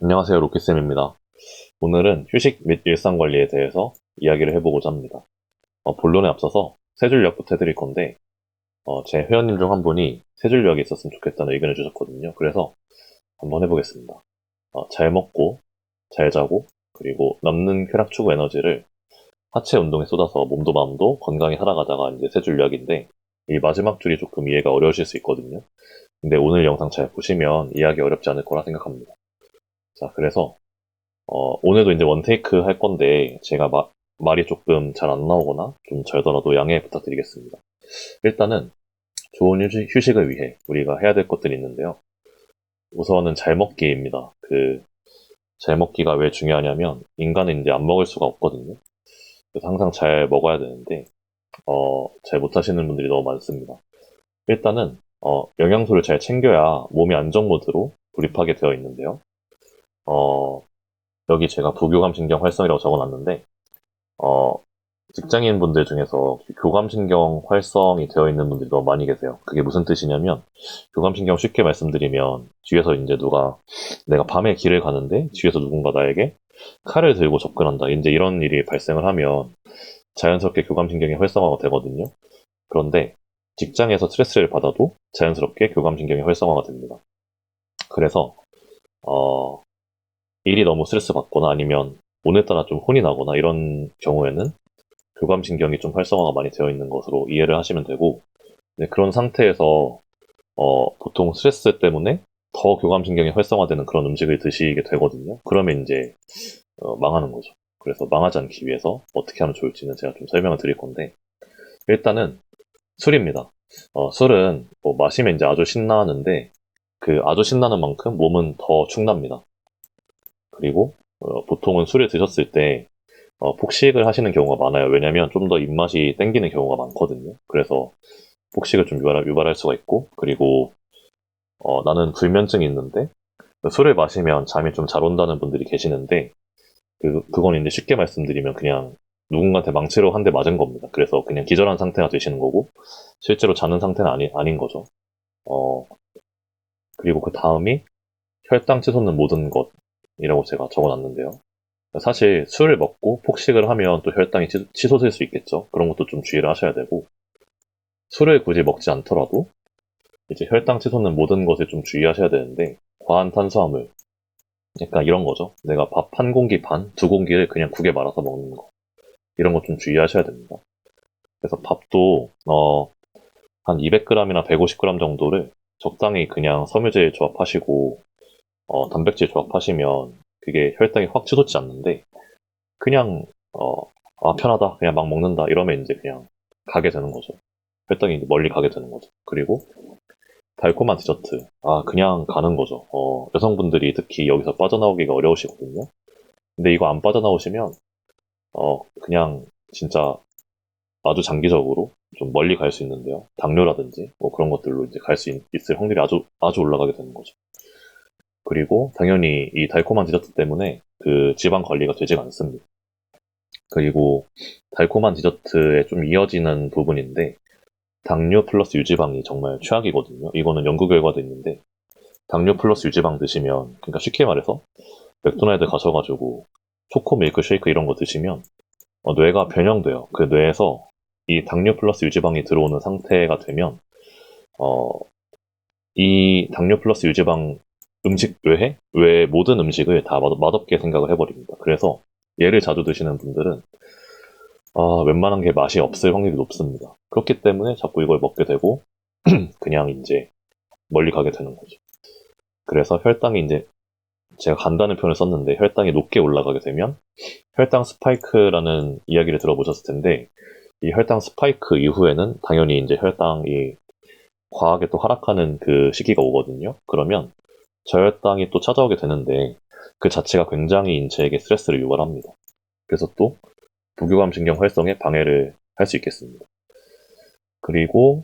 안녕하세요, 로키쌤입니다. 오늘은 휴식 및 일상관리에 대해서 이야기를 해보고자 합니다. 본론에 앞서서 세 줄 요약부터 해드릴 건데, 제 회원님 중 한 분이 세 줄 요약이 있었으면 좋겠다는 의견을 주셨거든요. 그래서 한번 해보겠습니다. 잘 먹고, 잘 자고, 그리고 남는 쾌락 추구 에너지를 하체 운동에 쏟아서 몸도 마음도 건강히 살아가자가 이제 세 줄 요약인데, 이 마지막 줄이 조금 이해가 어려우실 수 있거든요. 근데 오늘 영상 잘 보시면 이해하기 어렵지 않을 거라 생각합니다. 자, 그래서 오늘도 이제 원테이크 할 건데, 제가 말이 조금 잘 안 나오거나 좀 절더라도 양해 부탁드리겠습니다. 일단은 좋은 휴식을 위해 우리가 해야 될 것들이 있는데요. 우선은 잘 먹기입니다. 잘 먹기가 왜 중요하냐면, 인간은 이제 안 먹을 수가 없거든요. 그래서 항상 잘 먹어야 되는데, 잘 못하시는 분들이 너무 많습니다. 일단은, 영양소를 잘 챙겨야 몸이 안정 모드로 돌입하게 되어 있는데요. 어, 여기 제가 부교감신경 활성이라고 적어놨는데, 어, 직장인 분들 중에서 교감신경 활성이 되어 있는 분들이 너무 많이 계세요. 그게 무슨 뜻이냐면, 교감신경 쉽게 말씀드리면, 뒤에서 이제 내가 밤에 길을 가는데, 뒤에서 누군가 나에게 칼을 들고 접근한다. 이제 이런 일이 발생을 하면, 자연스럽게 교감신경이 활성화가 되거든요. 그런데, 직장에서 스트레스를 받아도 자연스럽게 교감신경이 활성화가 됩니다. 그래서, 어, 일이 너무 스트레스 받거나 아니면, 오늘따라 좀 혼이 나거나 이런 경우에는 교감신경이 좀 활성화가 많이 되어 있는 것으로 이해를 하시면 되고, 네, 그런 상태에서 보통 스트레스 때문에 더 교감신경이 활성화되는 그런 음식을 드시게 되거든요. 그러면 이제 망하는 거죠. 그래서 망하지 않기 위해서 어떻게 하면 좋을지는 제가 좀 설명을 드릴 건데, 일단은 술입니다. 술은 뭐 마시면 이제 아주 신나는데, 그 아주 신나는 만큼 몸은 더 축납니다. 그리고 보통은 술을 드셨을 때 폭식을 하시는 경우가 많아요. 왜냐면 좀 더 입맛이 땡기는 경우가 많거든요. 그래서 폭식을 좀 유발할 수가 있고, 그리고 나는 불면증이 있는데 술을 마시면 잠이 좀 잘 온다는 분들이 계시는데, 그건 이제 쉽게 말씀드리면 그냥 누군가한테 망치로 한 대 맞은 겁니다. 그래서 그냥 기절한 상태가 되시는 거고, 실제로 자는 상태는 아닌 거죠. 어, 그리고 그 다음이 혈당 치솟는 모든 것이라고 제가 적어놨는데요. 사실 술을 먹고 폭식을 하면 또 혈당이 치솟을 수 있겠죠. 그런 것도 좀 주의를 하셔야 되고, 술을 굳이 먹지 않더라도 이제 혈당 치솟는 모든 것을 좀 주의하셔야 되는데, 과한 탄수화물, 약간 이런 거죠. 내가 밥 한 공기 반, 두 공기를 그냥 국에 말아서 먹는 거. 이런 거 좀 주의하셔야 됩니다. 그래서 밥도, 한 200g이나 150g 정도를 적당히 그냥 섬유질 조합하시고, 단백질 조합하시면 그게 혈당이 확 치솟지 않는데, 그냥, 편하다. 그냥 막 먹는다. 이러면 이제 그냥 가게 되는 거죠. 혈당이 멀리 가게 되는 거죠. 그리고 달콤한 디저트. 그냥 가는 거죠. 여성분들이 특히 여기서 빠져나오기가 어려우시거든요. 근데 이거 안 빠져나오시면, 그냥 진짜 아주 장기적으로 좀 멀리 갈 수 있는데요. 당뇨라든지 뭐 그런 것들로 이제 갈 수 있을 확률이 아주 올라가게 되는 거죠. 그리고 당연히 이 달콤한 디저트 때문에 그 지방 관리가 되지가 않습니다. 그리고 달콤한 디저트에 좀 이어지는 부분인데, 당뇨 플러스 유지방이 정말 최악이거든요. 이거는 연구 결과도 있는데, 당뇨 플러스 유지방 드시면, 그러니까 쉽게 말해서 맥도날드 가셔가지고 초코 밀크 쉐이크 이런 거 드시면 뇌가 변형돼요. 그 뇌에서 이 당뇨 플러스 유지방이 들어오는 상태가 되면 어, 이 당뇨 플러스 유지방 음식 외에 모든 음식을 다 맛없게 생각을 해버립니다. 그래서 얘를 자주 드시는 분들은 웬만한 게 맛이 없을 확률이 높습니다. 그렇기 때문에 자꾸 이걸 먹게 되고 그냥 이제 멀리 가게 되는 거죠. 그래서 혈당이 이제 제가 간다는 표현을 썼는데, 혈당이 높게 올라가게 되면 혈당 스파이크라는 이야기를 들어보셨을 텐데, 이 혈당 스파이크 이후에는 당연히 이제 혈당이 과하게 또 하락하는 그 시기가 오거든요. 그러면 저혈당이 또 찾아오게 되는데, 그 자체가 굉장히 인체에게 스트레스를 유발합니다. 그래서 또 부교감 신경 활성에 방해를 할 수 있겠습니다. 그리고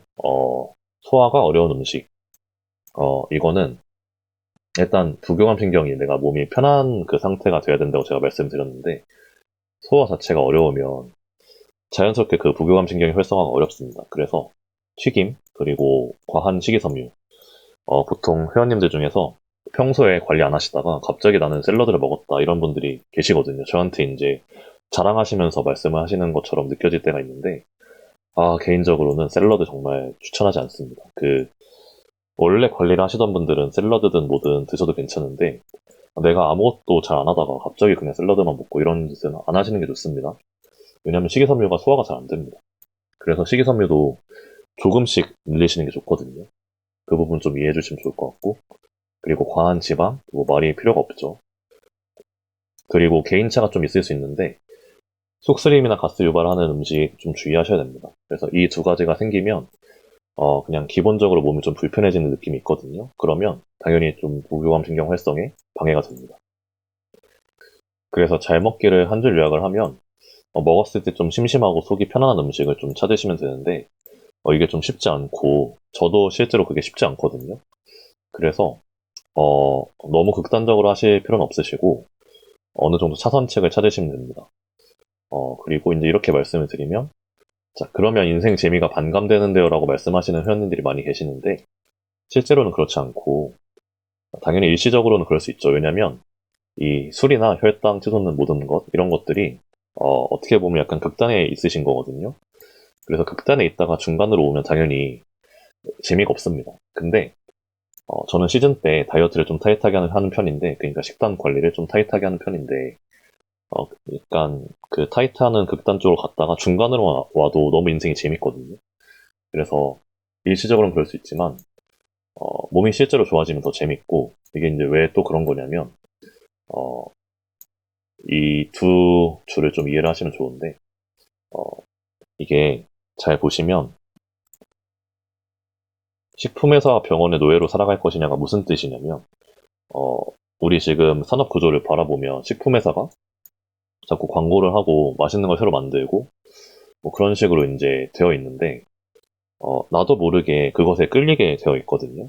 소화가 어려운 음식. 이거는 일단 부교감 신경이 내가 몸이 편한 그 상태가 돼야 된다고 제가 말씀드렸는데, 소화 자체가 어려우면 자연스럽게 그 부교감 신경이 활성화가 어렵습니다. 그래서 튀김, 그리고 과한 식이섬유. 보통 회원님들 중에서 평소에 관리 안 하시다가 갑자기 나는 샐러드를 먹었다 이런 분들이 계시거든요. 저한테 이제 자랑하시면서 말씀을 하시는 것처럼 느껴질 때가 있는데, 개인적으로는 샐러드 정말 추천하지 않습니다. 원래 관리를 하시던 분들은 샐러드든 뭐든 드셔도 괜찮은데, 내가 아무것도 잘 안 하다가 갑자기 그냥 샐러드만 먹고 이런 짓은 안 하시는 게 좋습니다. 왜냐면 식이섬유가 소화가 잘 안 됩니다. 그래서 식이섬유도 조금씩 늘리시는 게 좋거든요. 그 부분 좀 이해해 주시면 좋을 것 같고, 그리고 과한 지방, 뭐 말이 필요가 없죠. 그리고 개인차가 좀 있을 수 있는데, 속쓰림이나 가스 유발하는 음식 좀 주의하셔야 됩니다. 그래서 이 두 가지가 생기면, 그냥 기본적으로 몸이 좀 불편해지는 느낌이 있거든요. 그러면 당연히 좀 부교감 신경 활성에 방해가 됩니다. 그래서 잘 먹기를 한 줄 요약을 하면, 먹었을 때 좀 심심하고 속이 편안한 음식을 좀 찾으시면 되는데, 이게 좀 쉽지 않고, 저도 실제로 그게 쉽지 않거든요. 그래서, 너무 극단적으로 하실 필요는 없으시고, 어느 정도 차선책을 찾으시면 됩니다. 그리고 이제 이렇게 말씀을 드리면, 자, 그러면 인생 재미가 반감되는데요 라고 말씀하시는 회원님들이 많이 계시는데, 실제로는 그렇지 않고, 당연히 일시적으로는 그럴 수 있죠. 왜냐면, 이 술이나 혈당 치솟는 모든 것, 이런 것들이, 어떻게 보면 약간 극단에 있으신 거거든요. 그래서 극단에 있다가 중간으로 오면 당연히 재미가 없습니다. 근데, 저는 시즌 때 다이어트를 좀 타이트하게 하는 편인데, 그러니까 식단 관리를 좀 타이트하게 하는 편인데, 약간 그 타이트하는 극단 쪽으로 갔다가 중간으로 와도 너무 인생이 재밌거든요. 그래서 일시적으로는 그럴 수 있지만, 몸이 실제로 좋아지면 더 재밌고, 이게 이제 왜 또 그런 거냐면, 어, 이 두 줄을 좀 이해를 하시면 좋은데, 어, 이게 잘 보시면, 식품회사와 병원의 노예로 살아갈 것이냐가 무슨 뜻이냐면, 어, 우리 지금 산업 구조를 바라보면 식품회사가 자꾸 광고를 하고 맛있는 걸 새로 만들고, 뭐 그런 식으로 이제 되어 있는데, 나도 모르게 그것에 끌리게 되어 있거든요.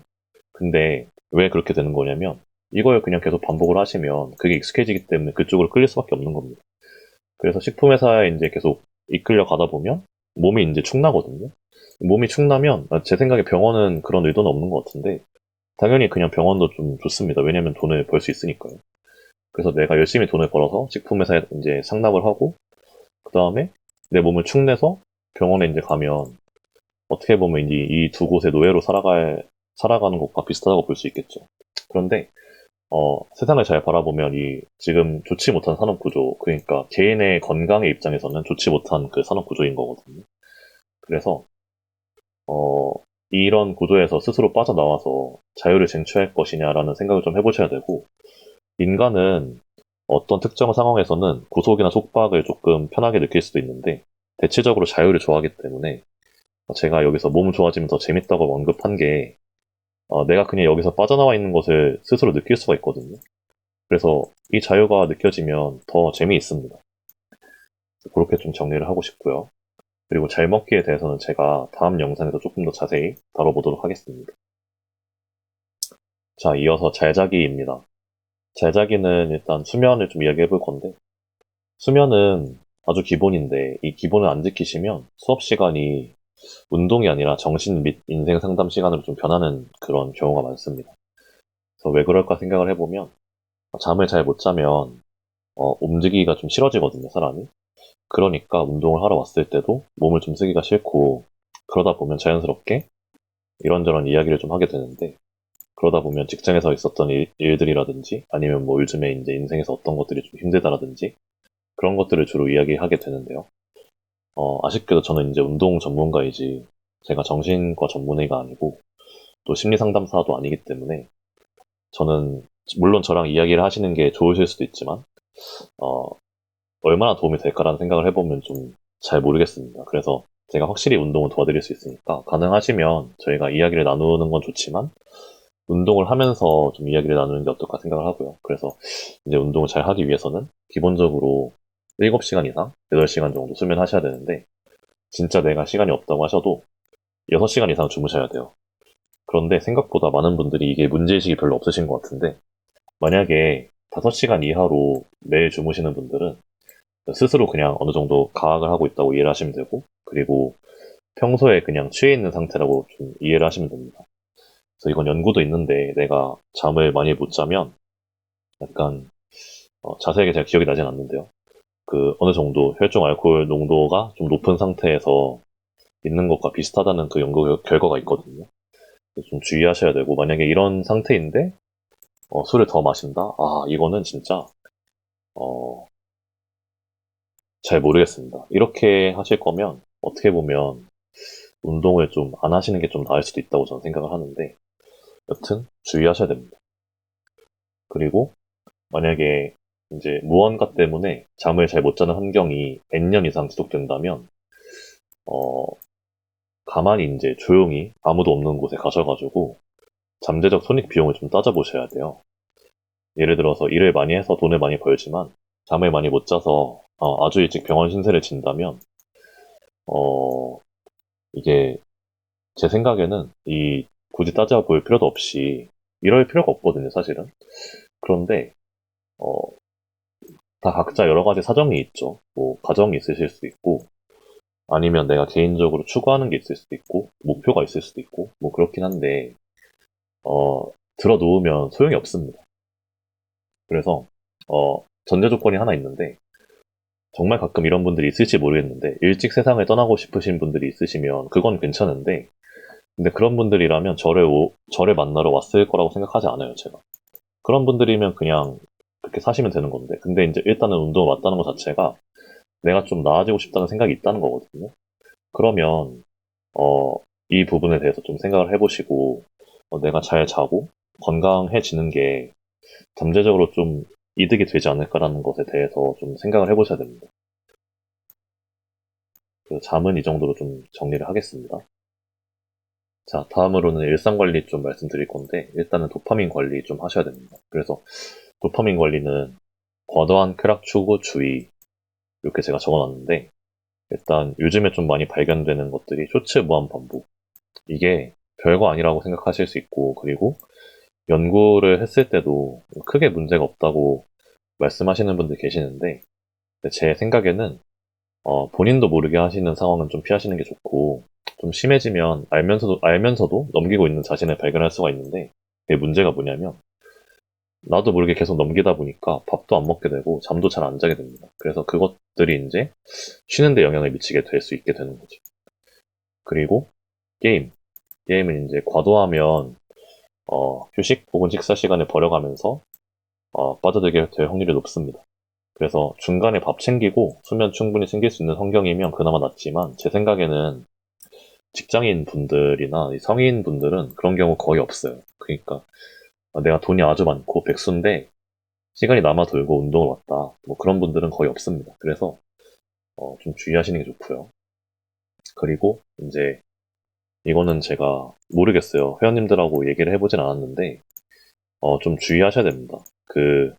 근데 왜 그렇게 되는 거냐면, 이걸 그냥 계속 반복을 하시면 그게 익숙해지기 때문에 그쪽으로 끌릴 수밖에 없는 겁니다. 그래서 식품회사에 이제 계속 이끌려 가다 보면 몸이 이제 축나거든요. 몸이 축나면 제 생각에 병원은 그런 의도는 없는 것 같은데, 당연히 그냥 병원도 좀 좋습니다. 왜냐면 돈을 벌 수 있으니까요. 그래서 내가 열심히 돈을 벌어서 식품회사에 이제 상납을 하고, 그 다음에 내 몸을 축내서 병원에 이제 가면 어떻게 보면 이제 이 두 곳의 노예로 살아가는 것과 비슷하다고 볼 수 있겠죠. 그런데, 세상을 잘 바라보면 이 지금 좋지 못한 산업 구조, 그러니까 개인의 건강의 입장에서는 좋지 못한 그 산업 구조인 거거든요. 그래서, 어, 이런 구조에서 스스로 빠져나와서 자유를 쟁취할 것이냐라는 생각을 좀 해보셔야 되고, 인간은 어떤 특정 상황에서는 구속이나 속박을 조금 편하게 느낄 수도 있는데, 대체적으로 자유를 좋아하기 때문에, 제가 여기서 몸 좋아지면 더 재밌다고 언급한 게, 내가 그냥 여기서 빠져나와 있는 것을 스스로 느낄 수가 있거든요. 그래서 이 자유가 느껴지면 더 재미있습니다. 그렇게 좀 정리를 하고 싶고요. 그리고 잘 먹기에 대해서는 제가 다음 영상에서 조금 더 자세히 다뤄보도록 하겠습니다. 자, 이어서 잘 자기입니다. 잘 자기는 일단 수면을 좀 이야기해 볼 건데, 수면은 아주 기본인데, 이 기본을 안 지키시면 수업 시간이 운동이 아니라 정신 및 인생 상담 시간으로 좀 변하는 그런 경우가 많습니다. 그래서 왜 그럴까 생각을 해보면, 잠을 잘 못 자면 움직이기가 좀 싫어지거든요, 사람이. 그러니까 운동을 하러 왔을 때도 몸을 좀 쓰기가 싫고, 그러다 보면 자연스럽게 이런저런 이야기를 좀 하게 되는데, 그러다 보면 직장에서 있었던 일들이라든지, 아니면 뭐 요즘에 이제 인생에서 어떤 것들이 좀 힘들다라든지, 그런 것들을 주로 이야기하게 되는데요. 아쉽게도 저는 이제 운동 전문가이지, 제가 정신과 전문의가 아니고, 또 심리상담사도 아니기 때문에, 저는, 물론 저랑 이야기를 하시는 게 좋으실 수도 있지만, 어, 얼마나 도움이 될까라는 생각을 해보면 좀 잘 모르겠습니다. 그래서 제가 확실히 운동을 도와드릴 수 있으니까, 가능하시면 저희가 이야기를 나누는 건 좋지만, 운동을 하면서 좀 이야기를 나누는 게 어떨까 생각을 하고요. 그래서 이제 운동을 잘 하기 위해서는 기본적으로 7시간 이상, 8시간 정도 수면하셔야 되는데, 진짜 내가 시간이 없다고 하셔도 6시간 이상 주무셔야 돼요. 그런데 생각보다 많은 분들이 이게 문제의식이 별로 없으신 것 같은데, 만약에 5시간 이하로 매일 주무시는 분들은 스스로 그냥 어느 정도 가학을 하고 있다고 이해를 하시면 되고, 그리고 평소에 그냥 취해 있는 상태라고 좀 이해를 하시면 됩니다. 그래서 이건 연구도 있는데 내가 잠을 많이 못 자면 약간 자세하게 제가 기억이 나진 않는데요. 그 어느 정도 혈중 알코올 농도가 좀 높은 상태에서 있는 것과 비슷하다는 그 연구 결과가 있거든요. 좀 주의하셔야 되고 만약에 이런 상태인데 술을 더 마신다? 아 이거는 진짜 어, 잘 모르겠습니다. 이렇게 하실 거면 어떻게 보면 운동을 좀 안 하시는 게 좀 나을 수도 있다고 저는 생각을 하는데 여튼 주의하셔야 됩니다. 그리고 만약에 이제 무언가 때문에 잠을 잘 못 자는 환경이 N년 이상 지속된다면 어, 가만히 이제 조용히 아무도 없는 곳에 가셔가지고 잠재적 손익 비용을 좀 따져보셔야 돼요. 예를 들어서 일을 많이 해서 돈을 많이 벌지만 잠을 많이 못 자서 아주 일찍 병원 신세를 진다면 어, 이게 제 생각에는 이 굳이 따져볼 필요도 없이 이럴 필요가 없거든요, 사실은. 그런데 어, 다 각자 여러 가지 사정이 있죠. 뭐 가정이 있으실 수도 있고 아니면 내가 개인적으로 추구하는 게 있을 수도 있고 목표가 있을 수도 있고 뭐 그렇긴 한데 어, 들어 놓으면 소용이 없습니다. 그래서 전제 조건이 하나 있는데 정말 가끔 이런 분들이 있을지 모르겠는데 일찍 세상을 떠나고 싶으신 분들이 있으시면 그건 괜찮은데 근데 그런 분들이라면 저를 만나러 왔을 거라고 생각하지 않아요, 제가. 그런 분들이면 그냥 그렇게 사시면 되는 건데 근데 이제 일단은 운동을 왔다는 것 자체가 내가 좀 나아지고 싶다는 생각이 있다는 거거든요. 그러면 어, 이 부분에 대해서 좀 생각을 해보시고 내가 잘 자고 건강해지는 게 잠재적으로 좀 이득이 되지 않을까라는 것에 대해서 좀 생각을 해보셔야 됩니다. 그 잠은 이 정도로 좀 정리를 하겠습니다. 자, 다음으로는 일상 관리 좀 말씀드릴 건데 일단은 도파민 관리 좀 하셔야 됩니다. 그래서 도파민 관리는 과도한 쾌락 추구 주의 이렇게 제가 적어놨는데 일단 요즘에 좀 많이 발견되는 것들이 쇼츠 무한 반복 이게 별거 아니라고 생각하실 수 있고 그리고 연구를 했을 때도 크게 문제가 없다고 말씀하시는 분들 계시는데 제 생각에는 본인도 모르게 하시는 상황은 좀 피하시는 게 좋고 좀 심해지면 알면서도 넘기고 있는 자신을 발견할 수가 있는데 그게 문제가 뭐냐면 나도 모르게 계속 넘기다 보니까 밥도 안 먹게 되고 잠도 잘 안 자게 됩니다. 그래서 그것들이 이제 쉬는데 영향을 미치게 될 수 있게 되는 거죠. 그리고 게임은 이제 과도하면 휴식 혹은 식사 시간을 버려가면서 빠져들게 될 확률이 높습니다. 그래서 중간에 밥 챙기고 수면 충분히 챙길 수 있는 환경이면 그나마 낫지만 제 생각에는 직장인 분들이나 성인 분들은 그런 경우 거의 없어요. 그러니까 내가 돈이 아주 많고 백수인데 시간이 남아 돌고 운동을 왔다. 뭐 그런 분들은 거의 없습니다. 그래서 좀 주의하시는 게 좋고요. 그리고 이제 이거는 제가 모르겠어요. 회원님들하고 얘기를 해보진 않았는데 좀 주의하셔야 됩니다. 그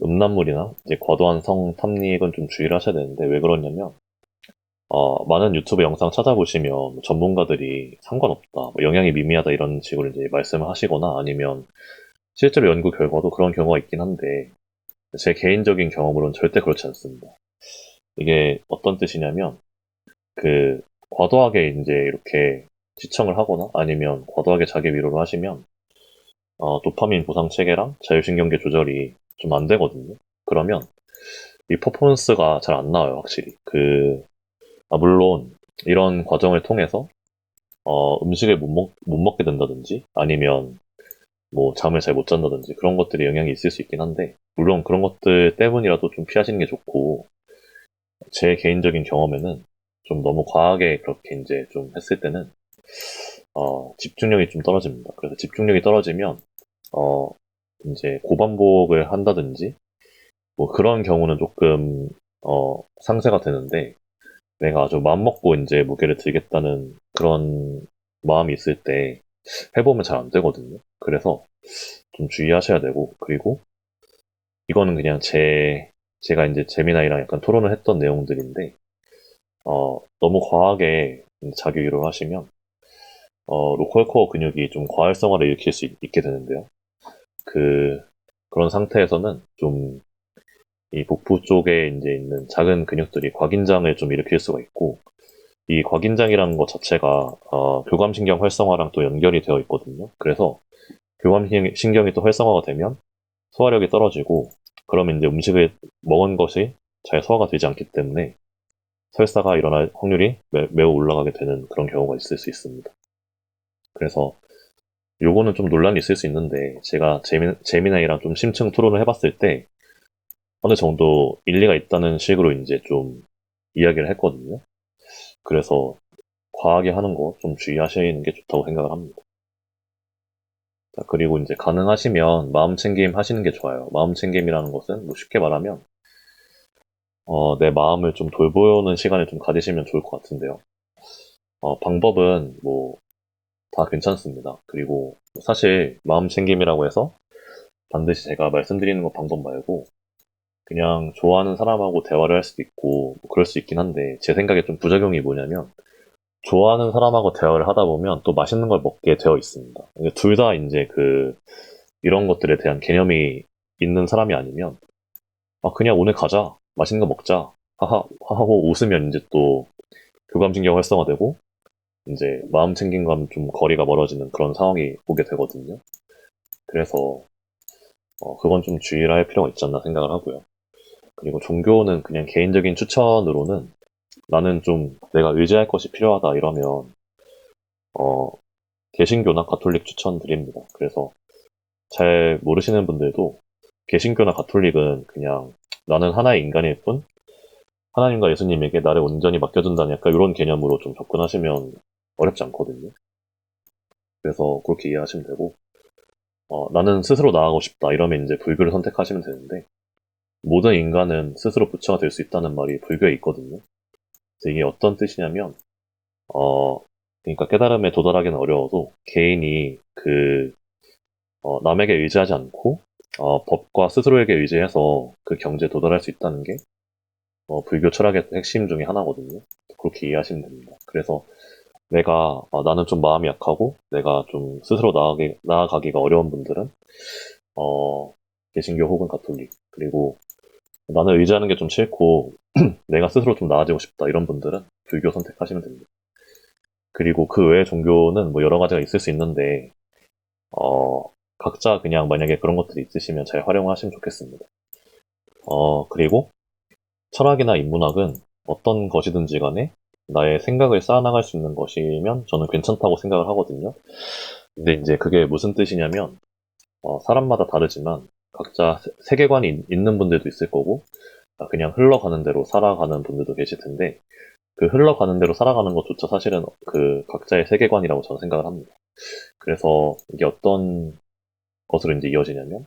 음란물이나 이제 과도한 성 탐닉은 좀 주의를 하셔야 되는데 왜 그러냐면 많은 유튜브 영상 찾아보시면 전문가들이 상관없다, 뭐 영향이 미미하다 이런 식으로 이제 말씀을 하시거나 아니면 실제로 연구 결과도 그런 경우가 있긴 한데 제 개인적인 경험으로는 절대 그렇지 않습니다. 이게 어떤 뜻이냐면 그 과도하게 이제 이렇게 시청을 하거나 아니면 과도하게 자기 위로를 하시면 도파민 보상 체계랑 자율신경계 조절이 좀 안 되거든요. 그러면 이 퍼포먼스가 잘 안 나와요, 확실히. 물론 이런 과정을 통해서 음식을 못 먹게 된다든지 아니면 뭐 잠을 잘 못 잔다든지 그런 것들이 영향이 있을 수 있긴 한데 물론 그런 것들 때문이라도 좀 피하시는 게 좋고 제 개인적인 경험에는 좀 너무 과하게 그렇게 이제 좀 했을 때는 집중력이 좀 떨어집니다. 그래서 집중력이 떨어지면 어 이제 고반복을 한다든지 뭐 그런 경우는 조금 상쇄가 되는데 내가 아주 마음먹고 이제 무게를 들겠다는 그런 마음이 있을 때 해보면 잘 안 되거든요. 그래서 좀 주의하셔야 되고, 그리고 이거는 그냥 제가 이제 재미나이랑 약간 토론을 했던 내용들인데, 너무 과하게 자기 위로를 하시면, 로컬코어 근육이 좀 과활성화를 일으킬 수 있게 되는데요. 그런 상태에서는 좀 이 복부 쪽에 이제 있는 작은 근육들이 과긴장을 좀 일으킬 수가 있고, 이 곽인장이라는 것 자체가 교감신경 활성화랑 또 연결이 되어 있거든요. 그래서 교감신경이 또 활성화가 되면 소화력이 떨어지고 그러면 이제 음식을 먹은 것이 잘 소화가 되지 않기 때문에 설사가 일어날 확률이 매우 올라가게 되는 그런 경우가 있을 수 있습니다. 그래서 요거는 좀 논란이 있을 수 있는데 제가 재미나이랑 좀 심층 토론을 해봤을 때 어느 정도 일리가 있다는 식으로 이제 좀 이야기를 했거든요. 그래서 과하게 하는 거 좀 주의하시는 게 좋다고 생각을 합니다. 자, 그리고 이제 가능하시면 마음 챙김 하시는 게 좋아요. 마음 챙김이라는 것은 뭐 쉽게 말하면 내 마음을 좀 돌보는 시간을 좀 가지시면 좋을 것 같은데요. 방법은 뭐 다 괜찮습니다. 그리고 사실 마음 챙김이라고 해서 반드시 제가 말씀드리는 거 방법 말고 그냥 좋아하는 사람하고 대화를 할 수도 있고 뭐 그럴 수 있긴 한데 제 생각에 좀 부작용이 뭐냐면 좋아하는 사람하고 대화를 하다 보면 또 맛있는 걸 먹게 되어 있습니다. 둘 다 이제 이런 것들에 대한 개념이 있는 사람이 아니면 그냥 오늘 가자 맛있는 거 먹자 하하 하고 웃으면 이제 또 교감신경 활성화되고 이제 마음 챙김과는 좀 거리가 멀어지는 그런 상황이 오게 되거든요. 그래서 그건 좀 주의를 할 필요가 있지 않나 생각을 하고요. 그리고 종교는 그냥 개인적인 추천으로는 나는 좀 내가 의지할 것이 필요하다 이러면 어, 개신교나 가톨릭 추천드립니다. 그래서 잘 모르시는 분들도 개신교나 가톨릭은 그냥 나는 하나의 인간일 뿐 하나님과 예수님에게 나를 온전히 맡겨둔다는 약간 이런 개념으로 좀 접근하시면 어렵지 않거든요. 그래서 그렇게 이해하시면 되고 나는 스스로 나아가고 싶다 이러면 이제 불교를 선택하시면 되는데 모든 인간은 스스로 부처가 될 수 있다는 말이 불교에 있거든요. 그래서 이게 어떤 뜻이냐면 어, 그러니까 깨달음에 도달하기는 어려워도 개인이 남에게 의지하지 않고 법과 스스로에게 의지해서 그 경지에 도달할 수 있다는 게 불교 철학의 핵심 중에 하나거든요. 그렇게 이해하시면 됩니다. 그래서 나는 좀 마음이 약하고 내가 좀 스스로 나아가기가 어려운 분들은 어, 개신교 혹은 가톨릭 그리고 나는 의지하는 게 좀 싫고 내가 스스로 좀 나아지고 싶다 이런 분들은 불교 선택하시면 됩니다. 그리고 그 외의 종교는 뭐 여러 가지가 있을 수 있는데 어, 각자 그냥 만약에 그런 것들이 있으시면 잘 활용하시면 좋겠습니다. 그리고 철학이나 인문학은 어떤 것이든지 간에 나의 생각을 쌓아나갈 수 있는 것이면 저는 괜찮다고 생각을 하거든요. 근데 이제 그게 무슨 뜻이냐면 사람마다 다르지만 각자 세계관이 있는 분들도 있을 거고 그냥 흘러가는 대로 살아가는 분들도 계실 텐데 그 흘러가는 대로 살아가는 것조차 사실은 그 각자의 세계관이라고 저는 생각을 합니다. 그래서 이게 어떤 것으로 이제 이어지냐면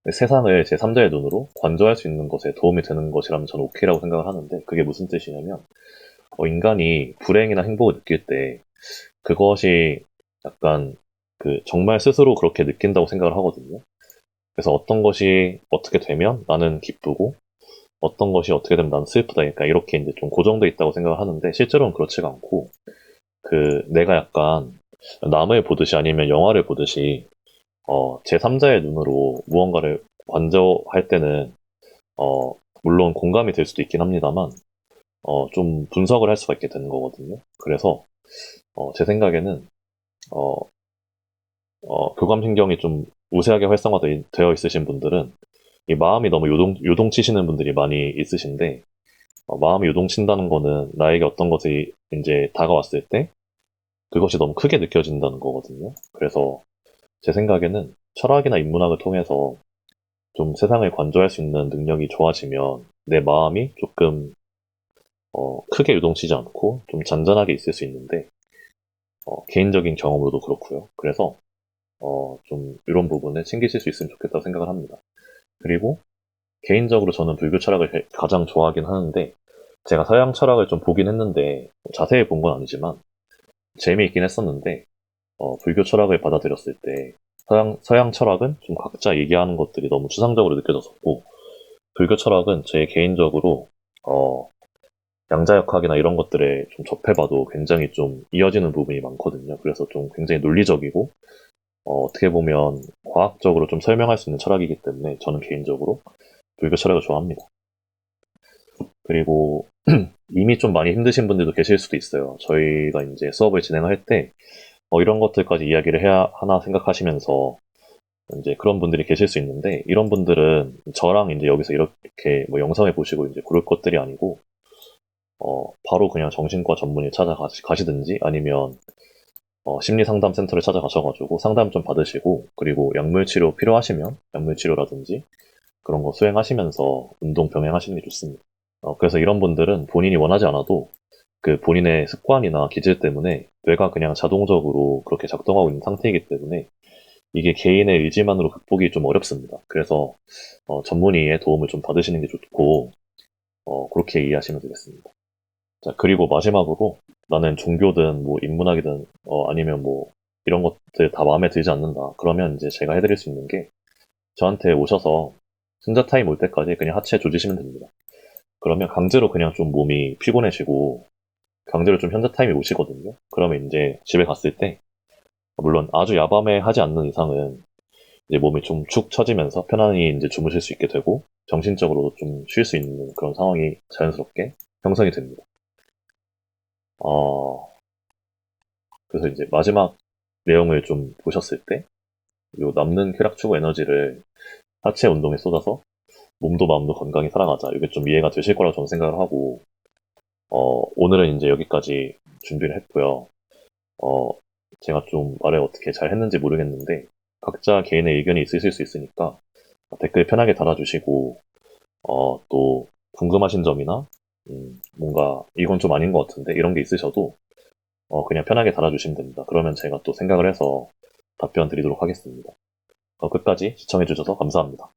세상을 제3자의 눈으로 관조할 수 있는 것에 도움이 되는 것이라면 저는 오케이라고 생각을 하는데 그게 무슨 뜻이냐면 인간이 불행이나 행복을 느낄 때 그것이 약간 정말 스스로 그렇게 느낀다고 생각을 하거든요. 그래서 어떤 것이 어떻게 되면 나는 기쁘고 어떤 것이 어떻게 되면 나는 슬프다. 그러니까 이렇게 이제 좀 고정돼 있다고 생각을 하는데 실제로는 그렇지가 않고 내가 약간 남을 보듯이 아니면 영화를 보듯이 제3자의 눈으로 무언가를 관조할 때는 물론 공감이 될 수도 있긴 합니다만 좀 분석을 할 수가 있게 되는 거거든요. 그래서 제 생각에는 어, 교감신경이 좀 우세하게 활성화되어 있으신 분들은 이 마음이 너무 요동치시는 분들이 많이 있으신데 마음이 요동친다는 거는 나에게 어떤 것이 이제 다가왔을 때 그것이 너무 크게 느껴진다는 거거든요. 그래서 제 생각에는 철학이나 인문학을 통해서 좀 세상을 관조할 수 있는 능력이 좋아지면 내 마음이 조금 크게 요동치지 않고 좀 잔잔하게 있을 수 있는데 개인적인 경험으로도 그렇고요. 그래서 좀 이런 부분을 챙기실 수 있으면 좋겠다고 생각을 합니다. 그리고 개인적으로 저는 불교 철학을 가장 좋아하긴 하는데 제가 서양 철학을 좀 보긴 했는데 자세히 본 건 아니지만 재미있긴 했었는데 불교 철학을 받아들였을 때 서양 철학은 좀 각자 얘기하는 것들이 너무 추상적으로 느껴졌었고 불교 철학은 제 개인적으로 양자역학이나 이런 것들에 좀 접해봐도 굉장히 좀 이어지는 부분이 많거든요. 그래서 좀 굉장히 논리적이고 어떻게 보면 과학적으로 좀 설명할 수 있는 철학이기 때문에 저는 개인적으로 불교 철학을 좋아합니다. 그리고 이미 좀 많이 힘드신 분들도 계실 수도 있어요. 저희가 이제 수업을 진행할 때, 이런 것들까지 이야기를 해야 하나 생각하시면서, 이제 그런 분들이 계실 수 있는데, 이런 분들은 저랑 이제 여기서 이렇게 뭐 영상을 보시고 이제 그럴 것들이 아니고, 바로 그냥 정신과 전문의 찾아가시든지 아니면 심리상담센터를 찾아가셔가지고 상담 좀 받으시고, 그리고 약물치료 필요하시면 약물치료라든지 그런 거 수행하시면서 운동 병행하시는 게 좋습니다. 그래서 이런 분들은 본인이 원하지 않아도 그 본인의 습관이나 기질 때문에 뇌가 그냥 자동적으로 그렇게 작동하고 있는 상태이기 때문에 이게 개인의 의지만으로 극복이 좀 어렵습니다. 그래서 전문의의 도움을 좀 받으시는 게 좋고, 그렇게 이해하시면 되겠습니다. 자, 그리고 마지막으로 나는 종교든 뭐 인문학이든 아니면 뭐 이런 것들 다 마음에 들지 않는다. 그러면 이제 제가 해드릴 수 있는 게 저한테 오셔서 승자 타임 올 때까지 그냥 하체 조지시면 됩니다. 그러면 강제로 그냥 좀 몸이 피곤해지고 강제로 좀 현자 타임이 오시거든요. 그러면 이제 집에 갔을 때 물론 아주 야밤에 하지 않는 이상은 이제 몸이 좀 축 처지면서 편안히 이제 주무실 수 있게 되고 정신적으로 좀 쉴 수 있는 그런 상황이 자연스럽게 형성이 됩니다. 어, 그래서 이제 마지막 내용을 좀 보셨을 때, 요 남는 쾌락 추구 에너지를 하체 운동에 쏟아서 몸도 마음도 건강히 살아가자. 이게 좀 이해가 되실 거라고 저는 생각을 하고, 오늘은 이제 여기까지 준비를 했고요. 어, 제가 좀 말을 어떻게 잘 했는지 모르겠는데, 각자 개인의 의견이 있으실 수 있으니까 댓글 편하게 달아주시고, 또 궁금하신 점이나, 뭔가 이건 좀 아닌 것 같은데, 이런 게 있으셔도 그냥 편하게 달아주시면 됩니다. 그러면 제가 또 생각을 해서 답변 드리도록 하겠습니다. 끝까지 시청해주셔서 감사합니다.